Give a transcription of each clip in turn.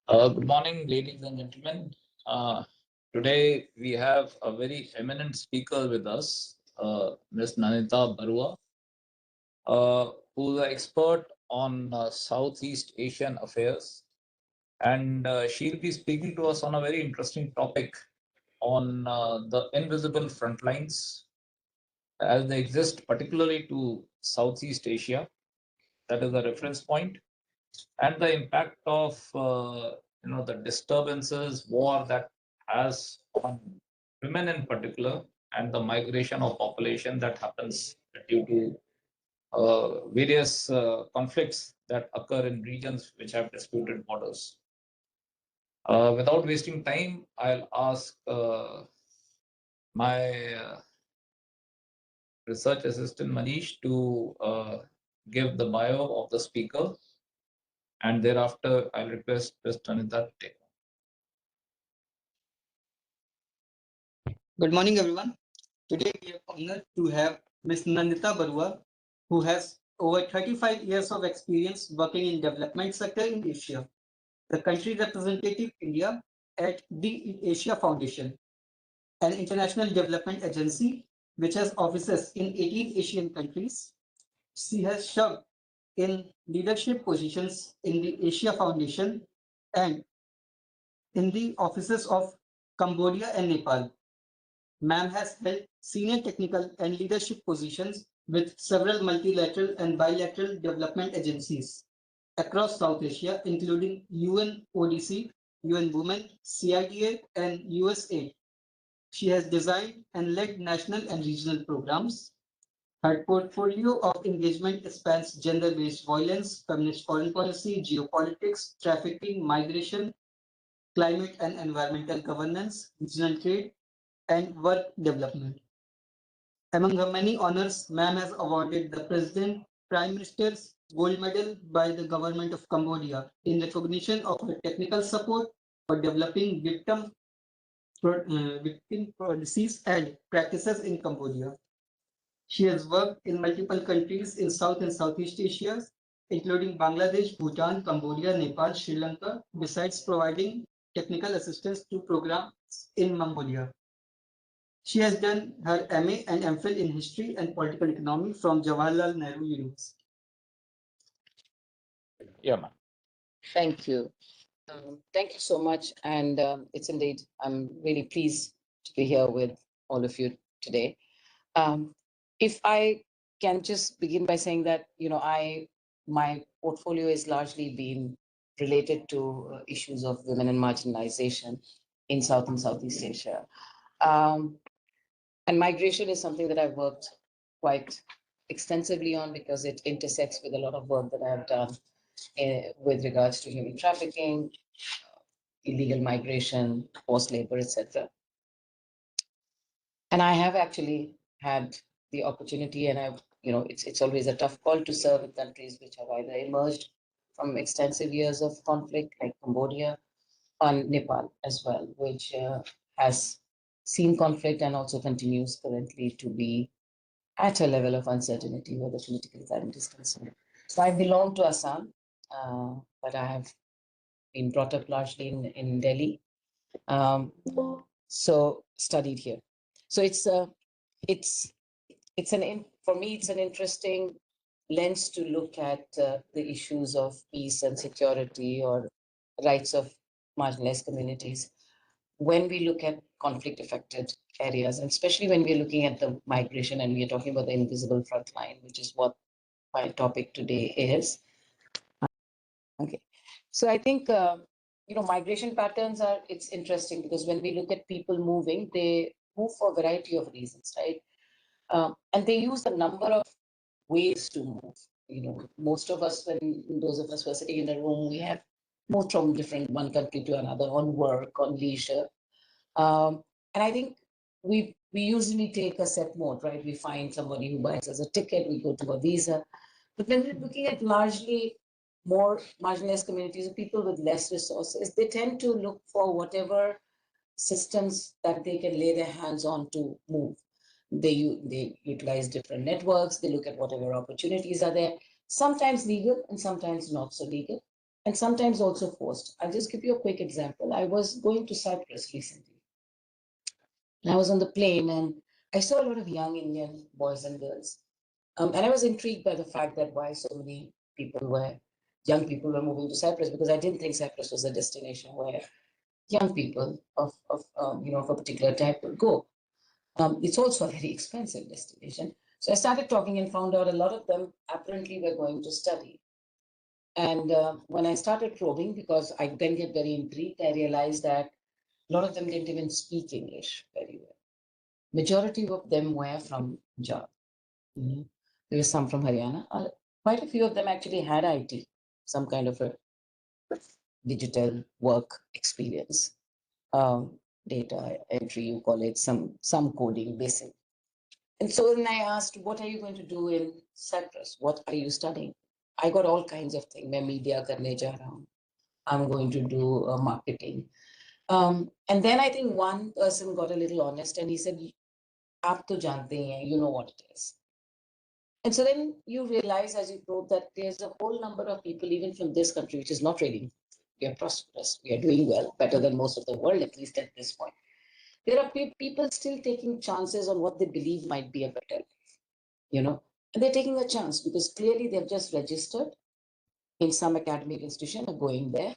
Good morning, ladies and gentlemen. Uh, Today we have a very eminent speaker with us, Ms. Nandita Baruah, who's an expert on Southeast Asian affairs, and she'll be speaking to us on a very interesting topic on the invisible frontlines as they exist, particularly to Southeast Asia. That is the reference point, and the impact of the disturbances, war that has on women in particular, and the migration of population that happens due to various conflicts that occur in regions which have disputed borders. Without wasting time, I'll ask my research assistant Manish to give the bio of the speaker, and thereafter I'll request Mr. Anita to take. Good morning, everyone. Today we are honored to have Ms. Nandita Baruah, who has over 35 years of experience working in development sector in Asia. The country representative India at the Asia Foundation, an international development agency which has offices in 18 Asian countries. She has served in leadership positions in the Asia Foundation and in the offices of Cambodia and Nepal. Ma'am has held senior technical and leadership positions with several multilateral and bilateral development agencies across South Asia, including UN ODC, UN Women, CIDA, and USAID. She has designed and led national and regional programs. Her portfolio of engagement spans gender-based violence, feminist foreign policy, geopolitics, trafficking, migration, climate and environmental governance, regional trade, and work development. Among her many honors, ma'am has awarded the President Prime Minister's Gold Medal by the Government of Cambodia in recognition of her technical support for developing victim policies and practices in Cambodia. She has worked in multiple countries in South and Southeast Asia, including Bangladesh, Bhutan, Cambodia, Nepal, Sri Lanka, besides providing technical assistance to programs in Mongolia. She has done her MA and MPhil in History and Political Economy from Jawaharlal Nehru University. Yeah, ma'am. Thank you. Thank you so much. And it's indeed, I'm really pleased to be here with all of you today. If I can just begin by saying that, my portfolio is largely been related to issues of women and marginalization in South and Southeast Asia. And migration is something that I've worked quite extensively on because it intersects with a lot of work that I've done with regards to human trafficking, illegal migration, forced labor, etc. And I have actually had the opportunity, and it's always a tough call to serve in countries which have either emerged from extensive years of conflict, like Cambodia, and Nepal as well, which has seen conflict and also continues currently to be at a level of uncertainty where the political climate is concerned. So I belong to Assam, but I have been brought up largely in Delhi. So studied here. So for me, it's an interesting lens to look at the issues of peace and security or rights of marginalized communities when we look at conflict affected areas, and especially when we're looking at the migration and we're talking about the invisible front line, which is what my topic today is. Okay, so I think migration patterns it's interesting because when we look at people moving, they move for a variety of reasons, right? And they use a number of ways to move. Most of us, when those of us who are sitting in the room, we have moved from one country to another on work, on leisure. And I think we usually take a set mode, right? We find somebody who buys us a ticket, we go to a visa. But when we're looking at largely more marginalized communities or people with less resources, they tend to look for whatever systems that they can lay their hands on to move. They utilize different networks, they look at whatever opportunities are there, sometimes legal and sometimes not so legal. and sometimes also forced. I'll just give you a quick example. I was going to Cyprus recently, and I was on the plane, and I saw a lot of young Indian boys and girls. And I was intrigued by the fact that why so many young people were moving to Cyprus, because I didn't think Cyprus was a destination where young people of a particular type would go. It's also a very expensive destination. So I started talking and found out a lot of them apparently were going to study. And when I started probing, because I then get very intrigued, I realized that a lot of them didn't even speak English very well. Majority of them were from Punjab. There were some from Haryana. Quite a few of them actually had IT, some kind of a digital work experience, data entry, you call it, some coding, basic. And so then I asked, what are you going to do in Cyprus? What are you studying? I got all kinds of things. मैं media करने जा रहा हूँ. I'm going to do marketing. And then I think one person got a little honest and he said, आप तो जानते ही हैं, you know what it is. And so then you realize as you probe that there's a whole number of people, even from this country, which is not really, we are prosperous, we are doing well, better than most of the world, at least at this point. There are people still taking chances on what they believe might be a better life, and they're taking a chance because clearly they've just registered in some academic institution or going there.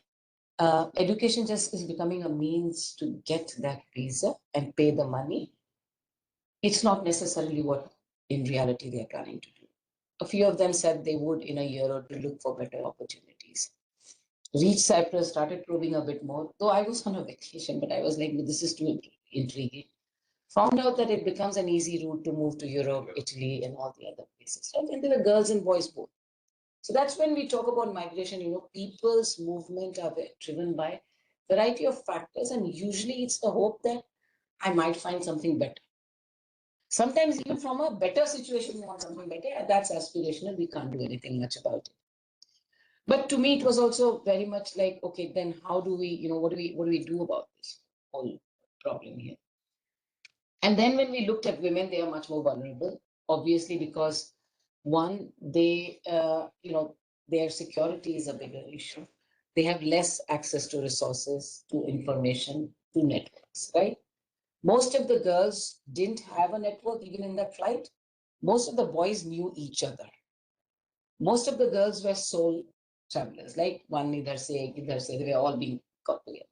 Education just is becoming a means to get that visa and pay the money. It's not necessarily what in reality they're planning to do. A few of them said they would in a year or two look for better opportunities. Reached Cyprus, started probing a bit more, though I was on a vacation, but I was like, this is too intriguing. Found out that it becomes an easy route to move to Europe, Italy, and all the other places. Right? And there were girls and boys both. So that's when we talk about migration, people's movement are driven by a variety of factors, and usually it's the hope that I might find something better. Sometimes even from a better situation, you want something better, and that's aspirational. We can't do anything much about it. But to me, it was also very much like, okay, then how do we, what do we do about this whole problem here? And then when we looked at women, they are much more vulnerable, obviously, because one, their security is a bigger issue. They have less access to resources, to information, to networks, right? Most of the girls didn't have a network even in that flight. Most of the boys knew each other. Most of the girls were sole travelers, like one either say, they were all being got together.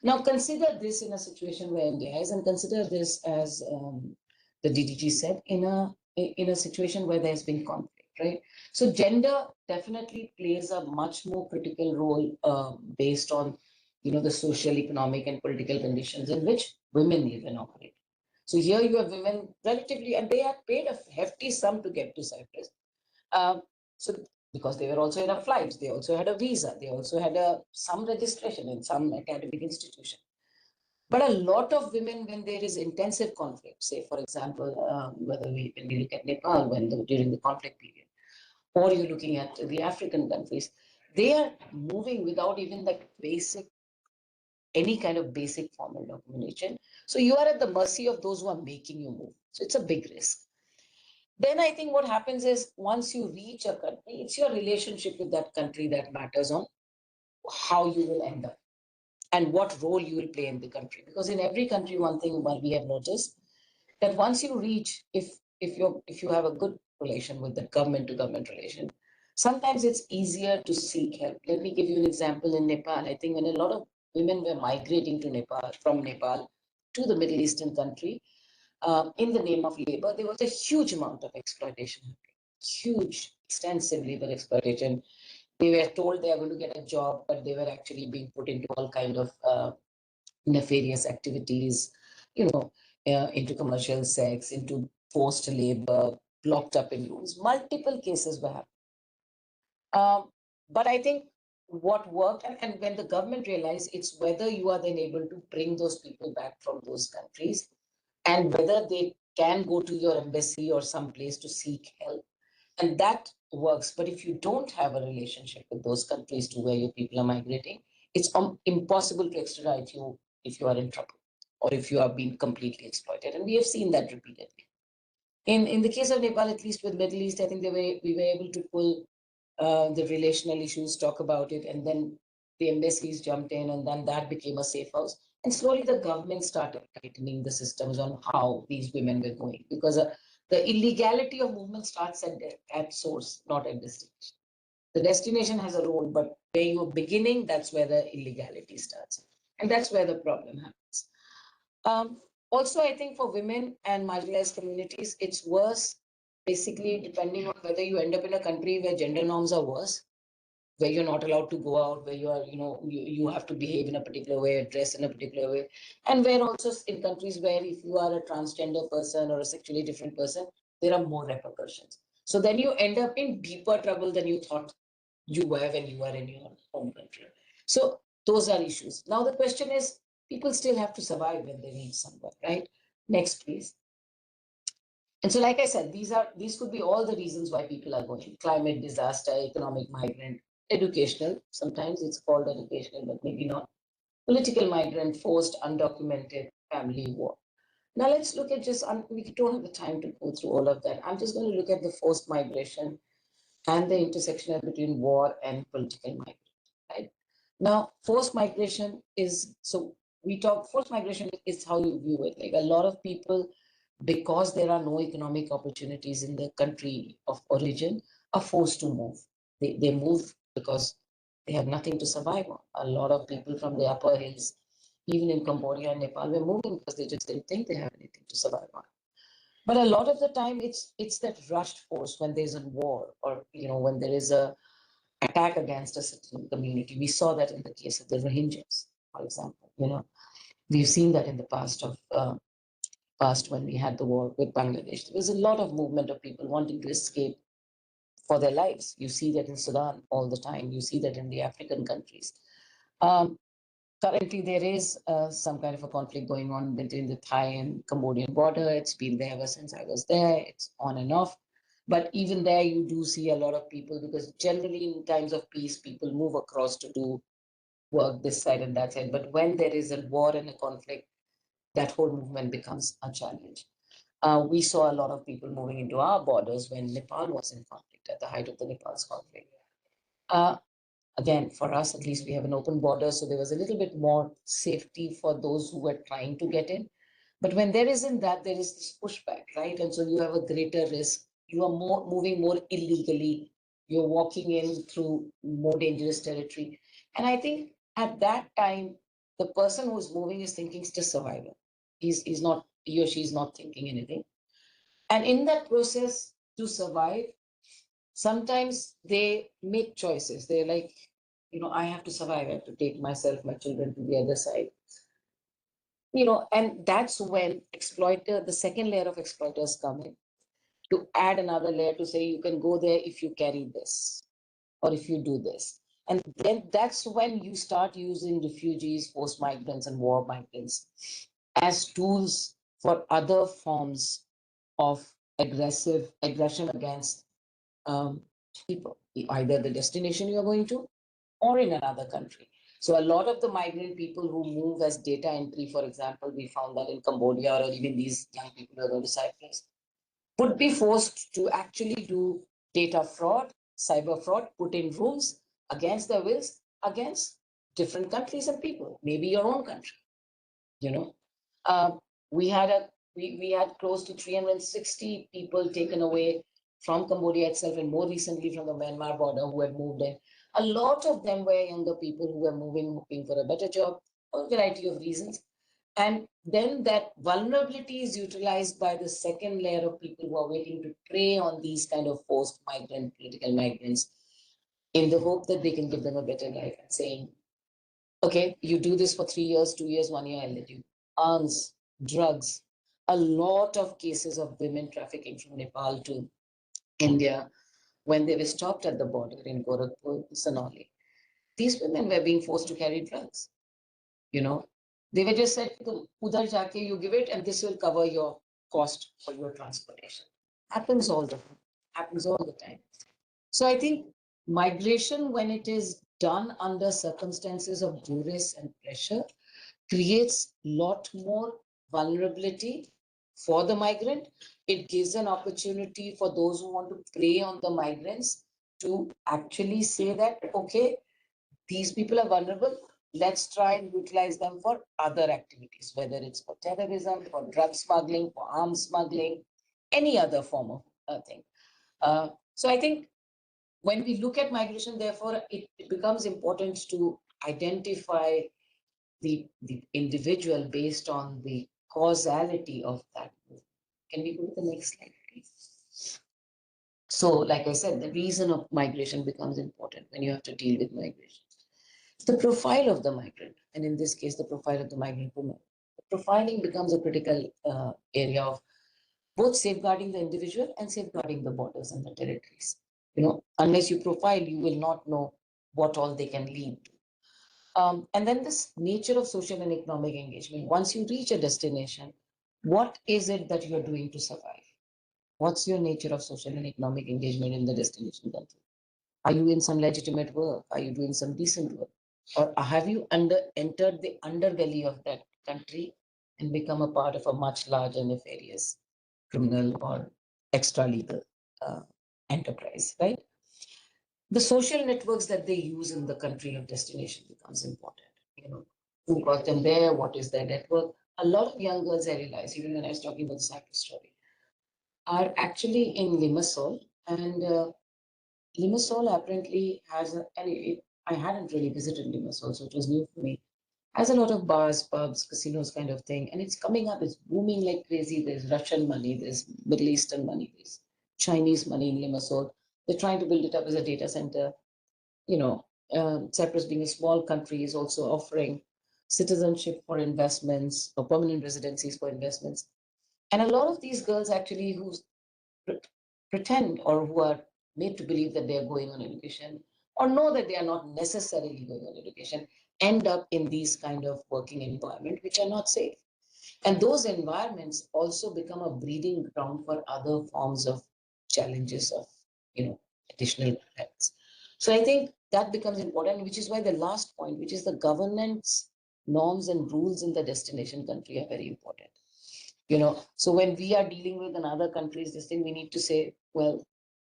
Now consider this in a situation where India is, and consider this as the DDG said, in a situation where there's been conflict, right? So gender definitely plays a much more critical role based on the social, economic, and political conditions in which women live and operate. So here you have women relatively, and they are paid a hefty sum to get to Cyprus. So because they were also in a flight, they also had a visa, they also had some registration in some academic institution. But a lot of women, when there is intensive conflict, say for example, when we look at Nepal during the conflict period, or you're looking at the African countries, they are moving without even any kind of basic formal documentation. So you are at the mercy of those who are making you move. So it's a big risk. Then I think what happens is once you reach a country, it's your relationship with that country that matters on how you will end up and what role you will play in the country. Because in every country, one thing we have noticed that once you reach, if you have a good relation with the government to government relation, sometimes it's easier to seek help. Let me give you an example in Nepal. I think when a lot of women were migrating to Nepal, from Nepal to the Middle Eastern country, in the name of labor, there was a huge amount of exploitation, huge, extensive labor exploitation. They were told they are going to get a job, but they were actually being put into all kind of nefarious activities, into commercial sex, into forced labor, locked up in rooms. Multiple cases were happening. But I think what worked, and when the government realized, it's whether you are then able to bring those people back from those countries and whether they can go to your embassy or some place to seek help. And that works. But if you don't have a relationship with those countries to where your people are migrating, it's impossible to extradite you if you are in trouble or if you are being completely exploited. And we have seen that repeatedly. In the case of Nepal, at least with Middle East, I think we were able to pull the relational issues, talk about it, and then the embassies jumped in, and then that became a safe house. And slowly the government started tightening the systems on how these women were going, because the illegality of movement starts at source, not at destination. The destination has a role, but where you're beginning, that's where the illegality starts. And that's where the problem happens. Also, I think for women and marginalized communities, it's worse, basically, depending on whether you end up in a country where gender norms are worse, where you're not allowed to go out, where you are, you have to behave in a particular way, dress in a particular way, and where also in countries where if you are a transgender person or a sexually different person, there are more repercussions. So then you end up in deeper trouble than you thought you were when you were in your home country. So those are issues. Now the question is, people still have to survive when they reach somewhere, right? Next, please. And so, like I said, these could be all the reasons why people are going: climate disaster, economic migrant, educational. Sometimes it's called educational, but maybe not. Political migrant, forced, undocumented, family war. Now let's look at just, we don't have the time to go through all of that. I'm just going to look at the forced migration and the intersection between war and political migration, right? Now, forced migration is, so we talk, forced migration is how you view it. Like a lot of people, because there are no economic opportunities in the country of origin, are forced to move. They move because they have nothing to survive on. A lot of people from the upper hills, even in Cambodia and Nepal, were moving because they just didn't think they have anything to survive on. But a lot of the time, it's that rushed force when there's a war, or when there is a attack against a certain community. We saw that in the case of the Rohingyas, for example. We've seen that in the past when we had the war with Bangladesh. There was a lot of movement of people wanting to escape for their lives. You see that in Sudan all the time. You see that in the African countries. Um, Currently, there is some kind of a conflict going on between the Thai and Cambodian border. It's been there ever since I was there. It's on and off. But even there, you do see a lot of people, because generally in times of peace, people move across to do work this side and that side. But when there is a war and a conflict, that whole movement becomes a challenge. We saw a lot of people moving into our borders when Nepal was in conflict, at the height of the Nepal's conflict. Again, for us, at least, we have an open border, so there was a little bit more safety for those who were trying to get in. But when there isn't that, there is this pushback, right? And so you have a greater risk. You are moving more illegally. You're walking in through more dangerous territory. And I think at that time, the person who's moving is thinking it's just survival. He's not, he or she is not thinking anything. And in that process, to survive, sometimes they make choices. They're like, I have to survive. I have to take myself, my children to the other side. And that's when the second layer of exploiters come in to add another layer to say, you can go there if you carry this, or if you do this. And then that's when you start using refugees, forced migrants, and war migrants as tools for other forms of aggression against people, either the destination you are going to or in another country. So a lot of the migrant people who move as data entry, for example, we found that in Cambodia, or even these young people who are going to Cyprus, would be forced to actually do data fraud, cyber fraud, put in rooms against their wills, against different countries and people, maybe your own country. Uh, we had we had close to 360 people taken away from Cambodia itself, and more recently from the Myanmar border, who had moved in. A lot of them were younger people who were moving, hoping for a better job, for a variety of reasons. And then that vulnerability is utilized by the second layer of people who are waiting to prey on these kind of forced political migrants, in the hope that they can give them a better life, and saying, okay, you do this for 3 years, 2 years, 1 year, I'll let you. Arms, drugs, a lot of cases of women trafficking from Nepal to India, when they were stopped at the border in Gorakhpur, Sanoli. These women were being forced to carry drugs. They were just said, udhar jaake you give it, and this will cover your cost for your transportation. Happens all the time. So I think migration, when it is done under circumstances of duress and pressure, creates a lot more vulnerability for the migrant. It gives an opportunity for those who want to prey on the migrants to actually say that, okay, these people are vulnerable. Let's try and utilize them for other activities, whether it's for terrorism, for drug smuggling, for arms smuggling, any other form of thing. So I think when we look at migration, therefore, it becomes important to identify the individual based on the causality of that movement. Can we go to the next slide, please? So, like I said, the reason of migration becomes important when you have to deal with migration. The profile of the migrant, and in this case, the profile of the migrant woman. The profiling becomes a critical area of both safeguarding the individual and safeguarding the borders and the territories. Unless you profile, you will not know what all they can lead to. And then this nature of social and economic engagement. Once you reach a destination, what is it that you're doing to survive? What's your nature of social and economic engagement in the destination country? Are you in some legitimate work? Are you doing some decent work? Or have you entered the underbelly of that country and become a part of a much larger nefarious criminal or extra legal enterprise, right? The social networks that they use in the country of destination becomes important. Who got them there? What is their network? A lot of young girls, I realize, even when I was talking about the Cyprus story, are actually in Limassol, and Limassol apparently has I hadn't really visited Limassol, so it was new for me. Has a lot of bars, pubs, casinos, kind of thing, and it's coming up. It's booming like crazy. There's Russian money, there's Middle Eastern money, there's Chinese money in Limassol. They're trying to build it up as a data center. Cyprus being a small country is also offering citizenship for investments or permanent residencies for investments. And a lot of these girls actually who pretend or who are made to believe that they are going on education or know that they are not necessarily going on education end up in these kind of working environment which are not safe. And those environments also become a breeding ground for other forms of challenges of, additional threats. So I think that becomes important, which is why the last point, which is the governance norms and rules in the destination country are very important. So when we are dealing with another country's this thing, we need to say, well,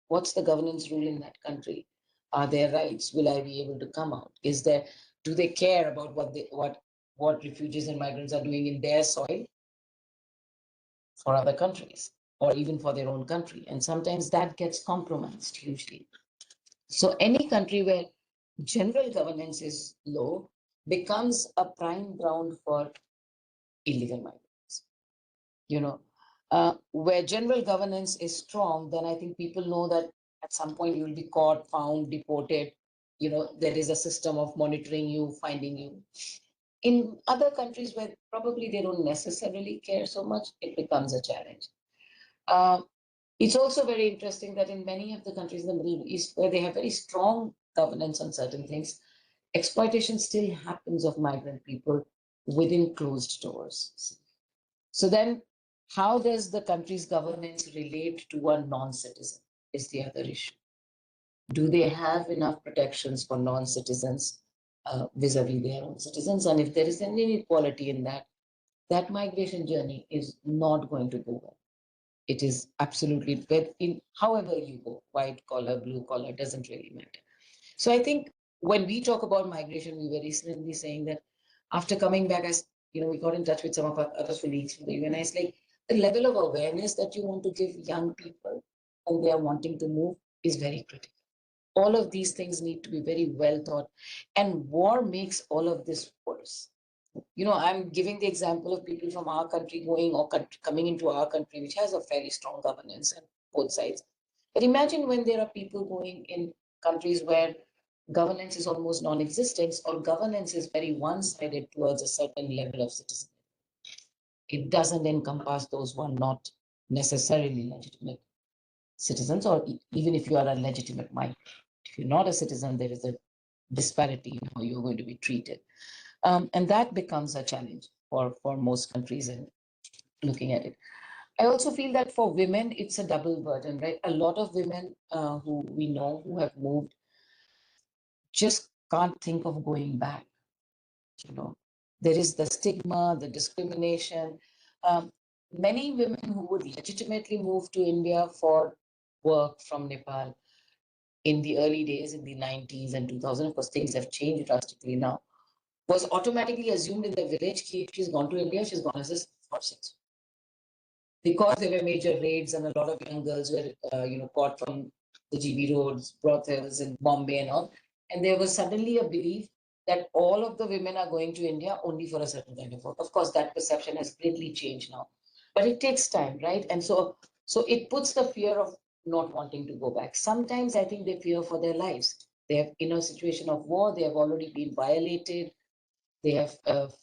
what's the governance rule in that country? Are there rights? Will I be able to come out? Do they care about what refugees and migrants are doing in their soil for other countries or even for their own country? And sometimes that gets compromised hugely. So any country where general governance is low becomes a prime ground for illegal migrants. Where general governance is strong, then I think people know that at some point you will be caught, found, deported. There is a system of monitoring you, finding you. In other countries where probably they don't necessarily care so much, it becomes a challenge. It's also very interesting that in many of the countries in the Middle East, where they have very strong governance on certain things, exploitation still happens of migrant people within closed doors. So then, how does the country's governance relate to a non-citizen is the other issue. Do they have enough protections for non-citizens vis-a-vis their own citizens? And if there is any inequality in that, that migration journey is not going to go well. It is absolutely, in however you go, white collar, blue collar, doesn't really matter. So I think when we talk about migration, we were recently saying that after coming back, as we got in touch with some of our other colleagues from the UN. It's like the level of awareness that you want to give young people when they are wanting to move is very critical. All of these things need to be very well thought, and war makes all of this worse. I'm giving the example of people from our country going or coming into our country, which has a fairly strong governance on both sides. But imagine when there are people going in countries where governance is almost non-existent or governance is very one-sided towards a certain level of citizenship. It doesn't encompass those who are not necessarily legitimate citizens, or even if you are a legitimate migrant. If you're not a citizen, there is a disparity in how you're going to be treated. And that becomes a challenge for most countries in looking at it. I also feel that for women, it's a double burden, right? A lot of women who we know who have moved just can't think of going back. There is the stigma, the discrimination. Many women who would legitimately move to India for work from Nepal in the early days, in the 90s and 2000, of course, things have changed drastically now, was automatically assumed in the village. If she's gone to India, she's gone as a for sex. Because there were major raids and a lot of young girls were, caught from the GB roads, brothels in Bombay and all. And there was suddenly a belief that all of the women are going to India only for a certain kind of work. Of course, that perception has greatly changed now, but it takes time, right? And so it puts the fear of not wanting to go back. Sometimes I think they fear for their lives. They're in a situation of war. They have already been violated. They have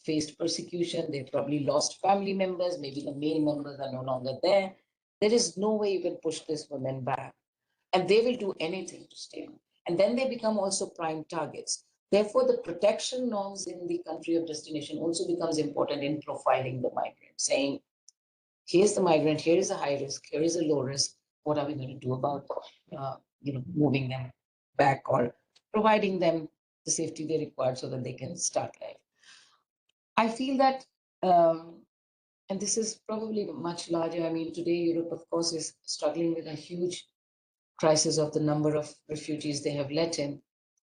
faced persecution. They've probably lost family members. Maybe the male members are no longer there. There is no way you can push these women back. And they will do anything to stay on. And then they become also prime targets. Therefore, the protection norms in the country of destination also becomes important in profiling the migrant, saying, here's the migrant, here is a high risk, here is a low risk. What are we going to do about moving them back or providing them the safety they require so that they can start life? I feel that, and this is probably much larger. I mean, today Europe, of course, is struggling with a huge crisis of the number of refugees they have let in,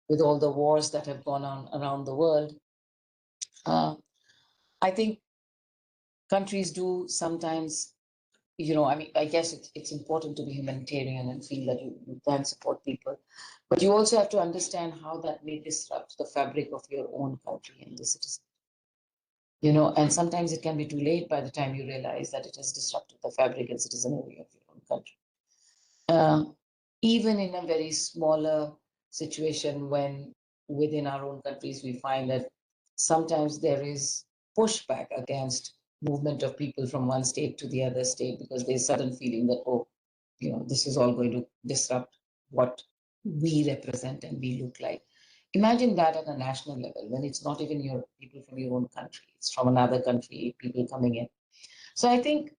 with all the wars that have gone on around the world. I think countries do sometimes, I guess it's important to be humanitarian and feel that you can support people, but you also have to understand how that may disrupt the fabric of your own country and the citizens. And sometimes it can be too late by the time you realize that it has disrupted the fabric and citizenry of your own country. Even in a very smaller situation, when within our own countries we find that sometimes there is pushback against movement of people from one state to the other state because there's sudden feeling that, this is all going to disrupt what we represent and we look like. Imagine that at a national level, when it's not even your people from your own country, it's from another country, people coming in. So I think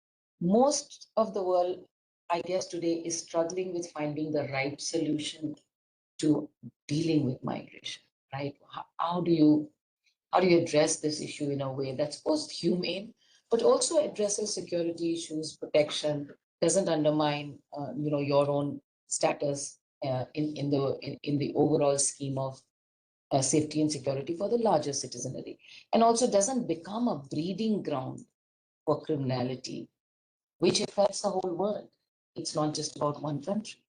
most of the world, I guess, today is struggling with finding the right solution to dealing with migration, right? How do you address this issue in a way that's both humane, but also addresses security issues, protection, doesn't undermine, your own status in the overall scheme of safety and security for the larger citizenry, and also doesn't become a breeding ground for criminality, which affects the whole world. It's not just about one country.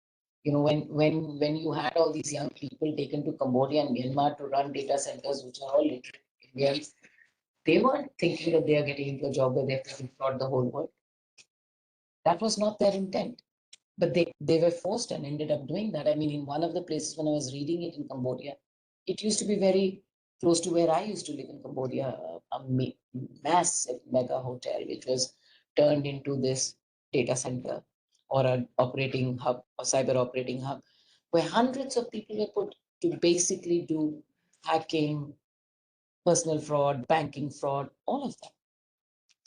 When you had all these young people taken to Cambodia and Myanmar to run data centers, which are all literate Indians, they weren't thinking that they are getting into a job where they have to defraud the whole world. That was not their intent. But they were forced and ended up doing that. I mean, in one of the places when I was reading it in Cambodia, it used to be very close to where I used to live in Cambodia, a massive mega hotel, which was turned into this data center or an operating hub, a cyber operating hub, where hundreds of people were put to basically do hacking, personal fraud, banking fraud, all of that.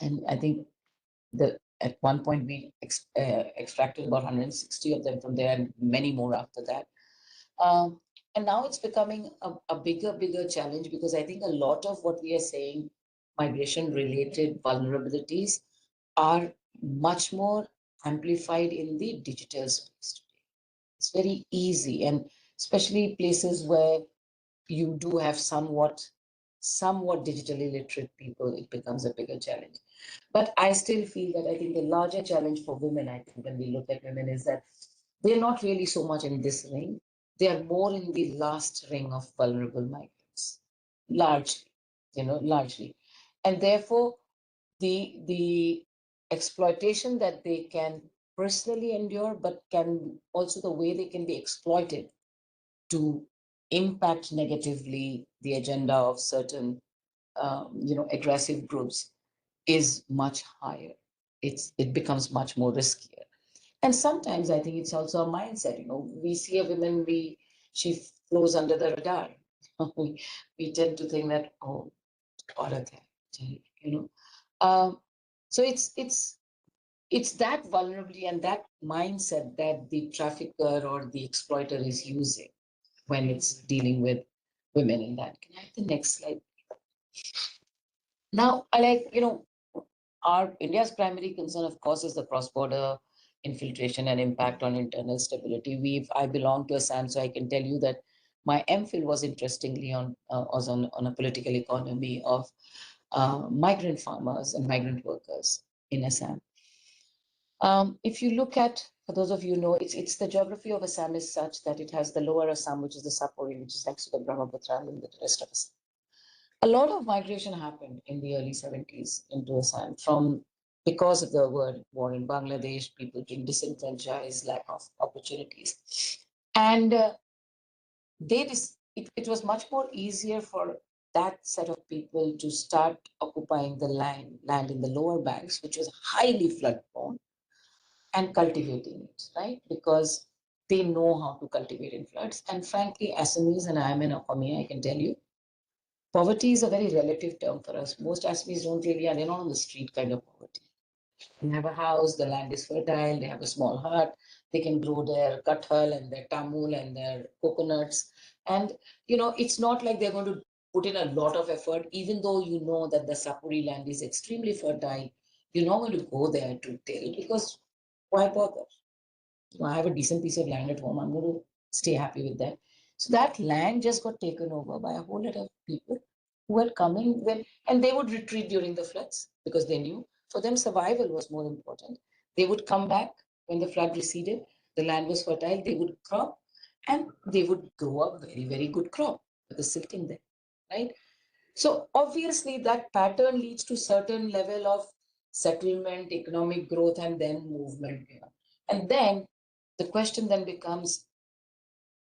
And I think at one point we extracted about 160 of them from there and many more after that. And now it's becoming a bigger challenge, because I think a lot of what we are saying, migration related vulnerabilities, are much more amplified in the digital space today. It's very easy, and especially places where you do have somewhat digitally literate people, it becomes a bigger challenge. But I still feel that I think the larger challenge for women, I think, when we look at women, is that they're not really so much in this ring. They are more in the last ring of vulnerable migrants, largely, largely. And therefore, the exploitation that they can personally endure, but can also the way they can be exploited to impact negatively the agenda of certain, aggressive groups, is much higher. It becomes much more riskier. And sometimes I think it's also a mindset. We see a woman, she flows under the radar. we tend to think that, oh, aurat hai, so it's that vulnerability and that mindset that the trafficker or the exploiter is using when it's dealing with women in that. Can I have the next slide? Now, our India's primary concern, of course, is the cross-border infiltration and impact on internal stability. I belong to Assam, so I can tell you that my MPhil was interestingly on a political economy of migrant farmers and migrant workers in Assam. If you look at, for those of you who know, it's the geography of Assam is such that it has the lower Assam, which is the Sapori, which is next to the Brahmaputra, and the rest of Assam. A lot of migration happened in the early 70s into Assam because of the war in Bangladesh, people being disenfranchised, lack of opportunities. And it was much more easier for that set of people to start occupying the land in the lower banks, which was highly flood prone, and cultivating it, right? Because they know how to cultivate in floods. And frankly, Assamese, and I'm an Assamese, I can tell you, poverty is a very relative term for us. Most Assamese don't really, they're not on the street kind of poverty. They have a house, the land is fertile, they have a small hut, they can grow their kathal and their tamul and their coconuts. And, it's not like they're going to put in a lot of effort, even though you know that the Sapuri land is extremely fertile. You're not going to go there to till, because why bother? I have a decent piece of land at home. I'm going to stay happy with that. So that land just got taken over by a whole lot of people who had come in and they would retreat during the floods because they knew for them survival was more important. They would come back when the flood receded, the land was fertile, they would crop and they would grow up very, very good crop with the silt in there, right? So obviously that pattern leads to certain level of settlement, economic growth, and then movement. And then the question then becomes,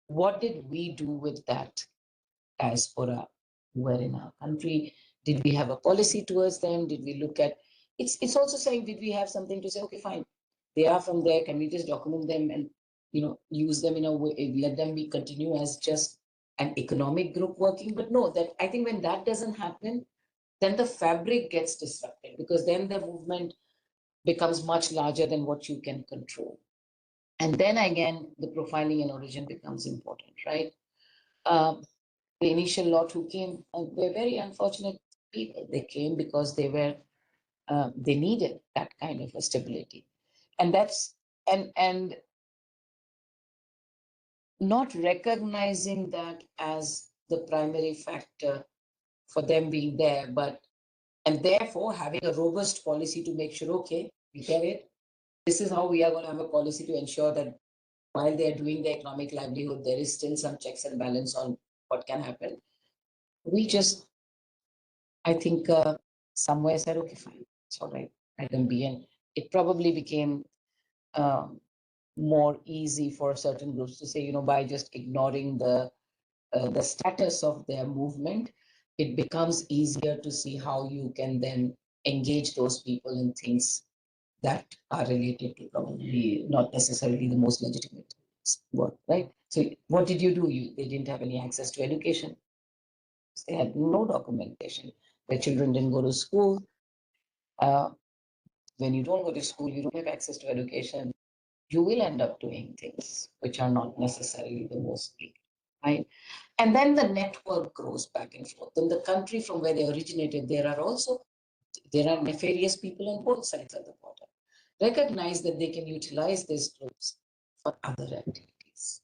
what did we do with that diaspora who were in our country? Did we have a policy towards them? Did we look at, it's also saying, did we have something to say, okay, fine, they are from there, can we just document them and, use them in a way, let them continue as just an economic group working? But no, that I think when that doesn't happen, then the fabric gets disrupted because then the movement becomes much larger than what you can control. And then again, the profiling and origin becomes important, right? The initial lot who came were very unfortunate people. They came because they needed that kind of a stability, and and not recognizing that as the primary factor for them being there, and therefore having a robust policy to make sure, okay, we get it. This is how we are going to have a policy to ensure that while they're doing their economic livelihood, there is still some checks and balance on what can happen. We just, I think, somewhere said, okay, fine, it's all right, let them be. And it probably became more easy for certain groups to say, by just ignoring the status of their movement, it becomes easier to see how you can then engage those people in things that are related to probably not necessarily the most legitimate work, right? So what did you do? They didn't have any access to education. They had no documentation. Their children didn't go to school. When you don't go to school, you don't have access to education. You will end up doing things which are not necessarily the most legal, right? And then the network grows back and forth. In the country from where they originated, there are nefarious people on both sides of the border. Recognize that they can utilize these groups for other activities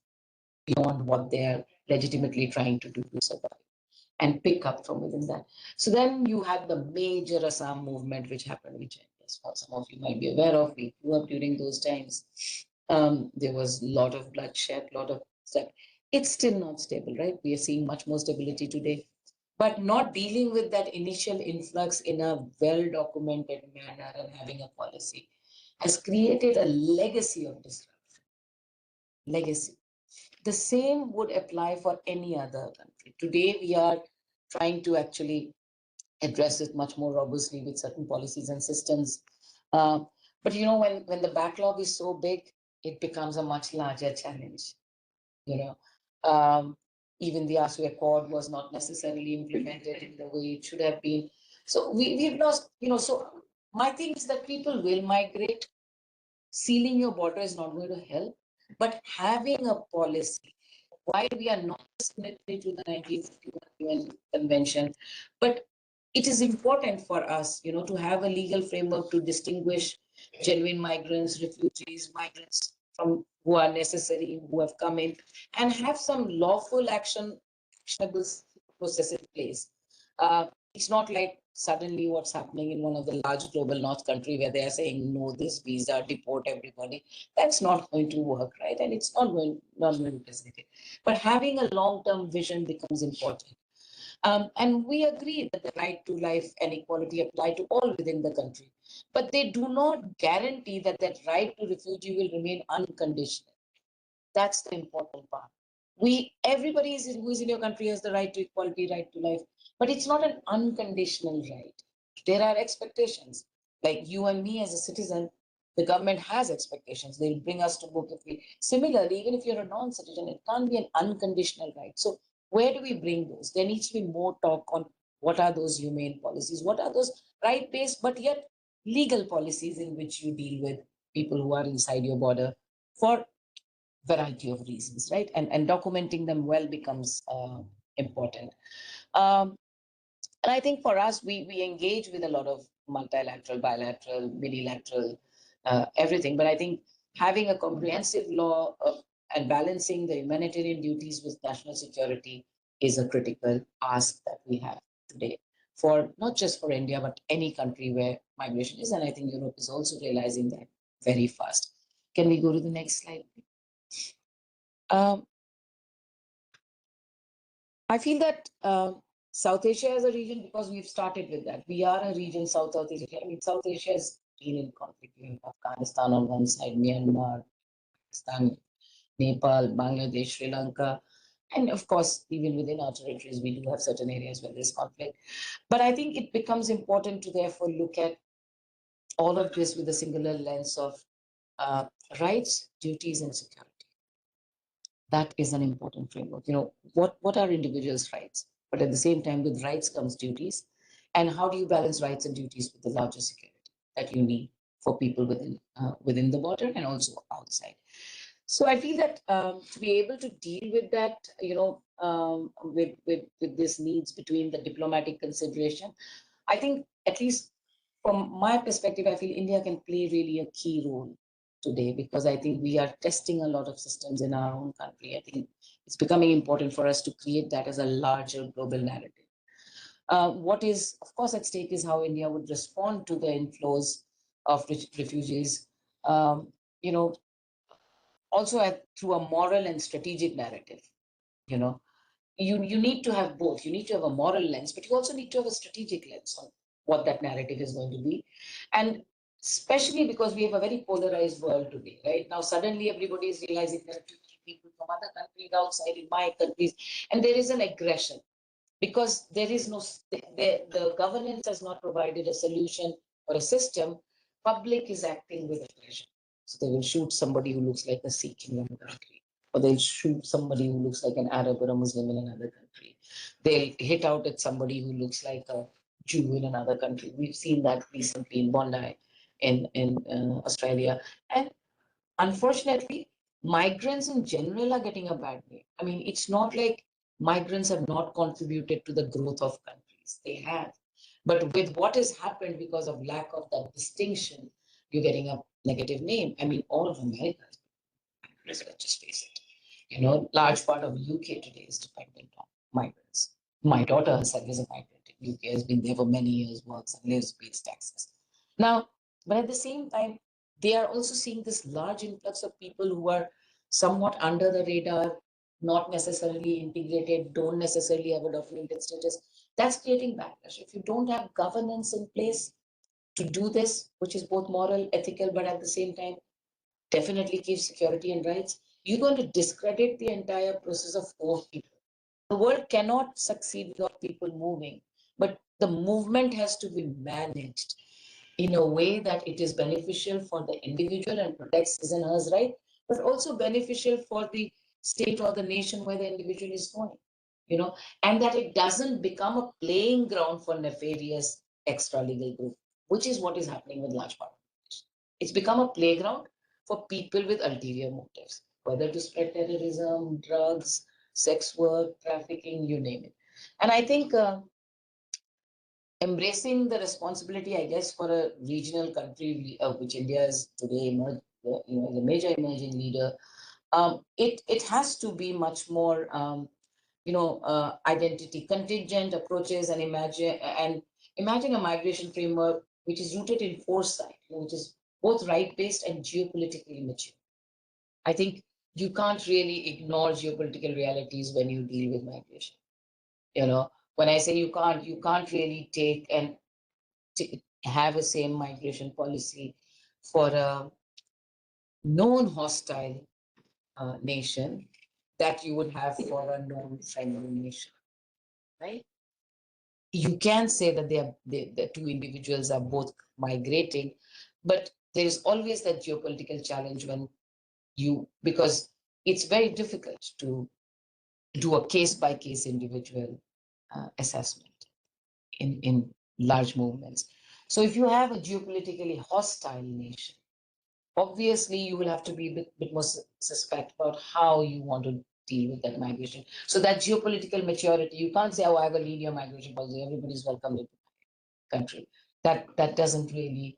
beyond what they're legitimately trying to do to survive, and pick up from within that. So then you had the major Assam movement, which happened, which some of you might be aware of. We grew up during those times. There was a lot of bloodshed, a lot of stuff. It's still not stable, right? We are seeing much more stability today, but not dealing with that initial influx in a well-documented manner and having a policy has created a legacy of disruption. Legacy. The same would apply for any other country. Today, we are trying to actually address it much more robustly with certain policies and systems. But when the backlog is so big, it becomes a much larger challenge. Even the ASU Accord was not necessarily implemented in the way it should have been. So we've lost, so my thing is that people will migrate. Sealing your border is not going to help, but having a policy, while we are not signatory to the 1951 UN Convention, but it is important for us, to have a legal framework to distinguish genuine migrants, refugees, migrants from who are necessary, who have come in, and have some lawful actionable process in place. It's not like suddenly what's happening in one of the large global north country where they are saying no this visa, deport everybody. That's not going to work, right? And it's not going to facilitate. But having a long-term vision becomes important. And we agree that the right to life and equality apply to all within the country, but they do not guarantee that that right to refugee will remain unconditional. That's the important part. Everybody who is in your country has the right to equality, right to life, but it's not an unconditional right. There are expectations. Like you and me as a citizen, the government has expectations. They'll bring us to book if we. Similarly, even if you're a non-citizen, it can't be an unconditional right. So where do we bring those? There needs to be more talk on what are those humane policies, what are those right-based but yet legal policies in which you deal with people who are inside your border for variety of reasons, right? And documenting them well becomes important. Um, and I think for us, we engage with a lot of multilateral, bilateral, bilateral, everything. But I think having a comprehensive law and balancing the humanitarian duties with national security is a critical ask that we have today for not just for India, but any country where migration is. And I think Europe is also realizing that very fast. Can we go to the next slide? Um, I feel that South Asia as a region, because we've started with that, we are a region, South Asia. I mean, South Asia has been in conflict. We have Afghanistan on one side, Myanmar, Pakistan, Nepal, Bangladesh, Sri Lanka, and of course, even within our territories, we do have certain areas where there's conflict. But I think it becomes important to therefore look at all of this with a singular lens of rights, duties, and security. That is an important framework. You know, what are individuals' rights? But at the same time, with rights comes duties. And how do you balance rights and duties with the larger security that you need for people within the border and also outside? So I feel that to be able to deal with that, with this needs between the diplomatic consideration, I think at least from my perspective, I feel India can play really a key role today because I think we are testing a lot of systems in our own country. I think it's becoming important for us to create that as a larger global narrative. What is, of course, at stake is how India would respond to the inflows of refugees. Um, you know, also through a moral and strategic narrative. You know, you need to have both. You need to have a moral lens, but you also need to have a strategic lens on what that narrative is going to be. And especially because we have a very polarized world today, right? Now, suddenly everybody is realizing there are too many people from other countries outside in my countries, and there is an aggression because there is no, the governance has not provided a solution or a system. Public is acting with aggression. So they will shoot somebody who looks like a Sikh in one country, or they'll shoot somebody who looks like an Arab or a Muslim in another country. They'll hit out at somebody who looks like a Jew in another country. We've seen that recently in Bondi, in Australia. And unfortunately, migrants in general are getting a bad name. I mean, it's not like migrants have not contributed to the growth of countries. They have. But with what has happened because of lack of that distinction, you're getting a negative name. I mean, all of America, let's just face it. You know, large part of UK today is dependent on migrants. My daughter herself is a migrant in UK, has been there for many years, works and lives, pays taxes. Now, but at the same time, they are also seeing this large influx of people who are somewhat under the radar, not necessarily integrated, don't necessarily have a documented status. That's creating backlash. If you don't have governance in place to do this, which is both moral, ethical, but at the same time definitely gives security and rights, you're going to discredit the entire process of four people. The world cannot succeed without people moving, but the movement has to be managed in a way that it is beneficial for the individual and protects his and her right, but also beneficial for the state or the nation where the individual is going, you know, and that it doesn't become a playing ground for nefarious extra legal group, which is what is happening with large part of the nation. It's become a playground for people with ulterior motives, whether to spread terrorism, drugs, sex work, trafficking, you name it. And I think embracing the responsibility, I guess, for a regional country, which India is today, the major emerging leader. It has to be much more, identity contingent approaches, and imagine a migration framework which is rooted in foresight, which is both right-based and geopolitically mature. I think you can't really ignore geopolitical realities when you deal with migration. When I say you can't really take and have a same migration policy for a known hostile nation that you would have for a known friendly nation, right? You can say that the two individuals are both migrating, but there is always that geopolitical challenge because it's very difficult to do a case by case individual assessment in large movements. So if you have a geopolitically hostile nation, obviously you will have to be a bit more suspect about how you want to deal with that migration. So that geopolitical maturity, you can't say, oh, I have a linear migration policy, everybody's welcome into my country. That doesn't really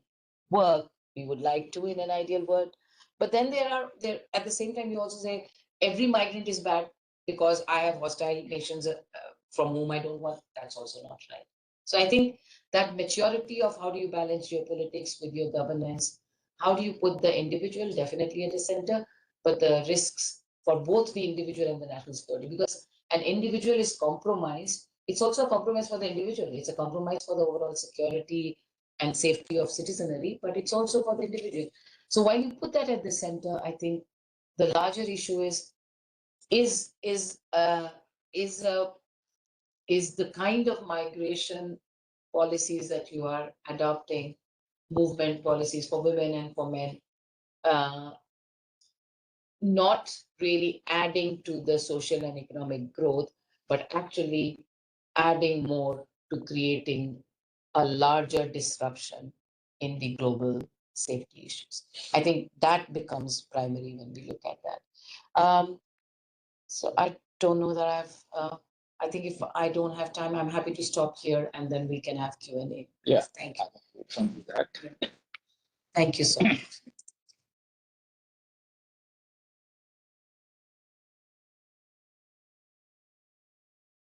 work. We would like to in an ideal world. But then there at the same time, you also say every migrant is bad because I have hostile nations from whom I don't want. That's also not right. So I think that maturity of how do you balance geopolitics with your governance, how do you put the individual definitely at the center, but the risks for both the individual and the national security, because an individual is compromised. It's also a compromise for the individual. It's a compromise for the overall security and safety of citizenry, but it's also for the individual. So while you put that at the center, I think the larger issue is is uh, is uh, is the kind of migration policies that you are adopting, movement policies for women and for men, uh, not really adding to the social and economic growth, but actually adding more to creating a larger disruption in the global safety issues. I think that becomes primary when we look at that. So I don't know that I think if I don't have time, I'm happy to stop here and then we can have Q&A. Yeah. Thank you. Some of that. Thank you so much.